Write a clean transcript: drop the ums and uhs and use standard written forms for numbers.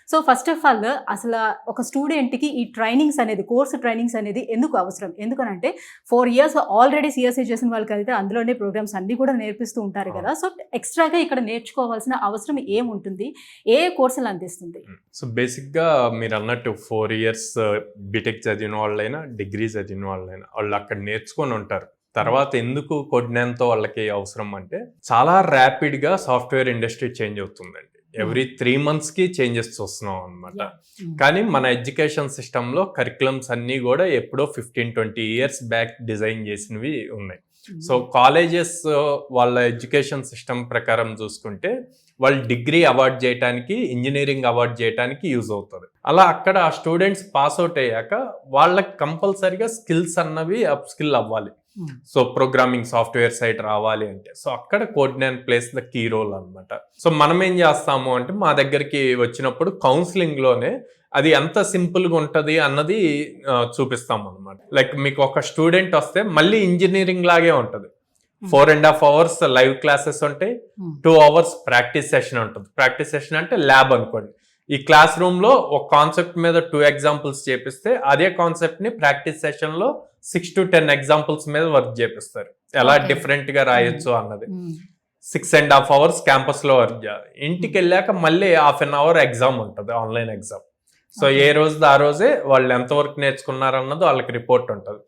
So first of all అసలు ఒక స్టూడెంట్‌కి ఈ ట్రైనింగ్స్ అనేది, కోర్స్ ట్రైనింగ్స్ అనేది ఎందుకు అవసరం? ఎందుకనంటే 4 ఇయర్స్ ఆల్రెడీ సీఎస్‌సి చేసిన వాళ్ళకైతే అందులోనే ప్రోగ్రామ్స్ అన్నీ కూడా నేర్పిస్తూ ఉంటారు కదా! సో ఎక్స్‌ట్రాగా ఇక్కడ నేర్చుకోవాల్సిన అవసరం ఏముంటుంది? ఏ కోర్సులు అందిస్తుంది? సో బేసిక్‌గా మీరన్నట్టు 4 ఇయర్స్ బీటెక్ చదివిన వాళ్ళైనా, డిగ్రీ చదివిన వాళ్ళైనా వాళ్ళు అక్కడ నేర్చుకొని ఉంటారు. తర్వాత ఎందుకు కొద్దినంత వాళ్ళకి అవసరం అంటే చాలా ర్యాపిడ్‌గా సాఫ్ట్‌వేర్ ఇండస్ట్రీ చేంజ్ అవుతుందండి. ఎవ్రీ 3 మంత్స్‌కి చేంజెస్ చూస్తున్నాం అనమాట. కానీ మన ఎడ్యుకేషన్ సిస్టంలో కరికులమ్స్ అన్నీ కూడా ఎప్పుడో 15-20 ఇయర్స్ బ్యాక్ డిజైన్ చేసినవి ఉన్నాయి. సో కాలేజెస్ వాళ్ళ ఎడ్యుకేషన్ సిస్టమ్ ప్రకారం చూసుకుంటే వాళ్ళు డిగ్రీ అవార్డ్ చేయడానికి, ఇంజనీరింగ్ అవార్డ్ చేయడానికి యూజ్ అవుతుంది. అలా అక్కడ ఆ స్టూడెంట్స్ పాస్ అవుట్ అయ్యాక వాళ్ళకి కంపల్సరీగా స్కిల్స్ అన్నవి అప్ స్కిల్ అవ్వాలి. సో ప్రోగ్రామింగ్ సాఫ్ట్వేర్ సైడ్ రావాలి అంటే సో అక్కడ కోడ్9 ప్లేస్ ద కీ రోల్ అనమాట. సో మనం ఏం చేస్తాము అంటే మా దగ్గరికి వచ్చినప్పుడు కౌన్సిలింగ్ లోనే అది ఎంత సింపుల్గా ఉంటుంది అన్నది చూపిస్తాం అనమాట. లైక్ మీకు ఒక స్టూడెంట్ వస్తే మళ్ళీ ఇంజనీరింగ్ లాగే ఉంటుంది. 4.5 అవర్స్ లైవ్ క్లాసెస్ ఉంటాయి, 2 అవర్స్ ప్రాక్టీస్ సెషన్ ఉంటుంది. ప్రాక్టీస్ సెషన్ అంటే ల్యాబ్ అనుకోండి. ఈ క్లాస్ రూమ్ లో ఒక కాన్సెప్ట్ మీద 2 ఎగ్జాంపుల్స్ చేపిస్తే అదే కాన్సెప్ట్ ని ప్రాక్టీస్ సెషన్ లో 6 to 10 ఎగ్జాంపుల్స్ మీద వర్క్ చేపిస్తారు. ఎలా డిఫరెంట్ గా రాయొచ్చు అన్నది. 6.5 అవర్స్ క్యాంపస్ లో వర్క్ చేయాలి. ఇంటికి వెళ్ళాక మళ్ళీ ½ an hour ఎగ్జామ్ ఉంటుంది, ఆన్లైన్ ఎగ్జామ్. సో ఏ రోజు ఆ రోజే వాళ్ళు ఎంతవరకు నేర్చుకున్నారు అన్నది వాళ్ళకి రిపోర్ట్ ఉంటుంది.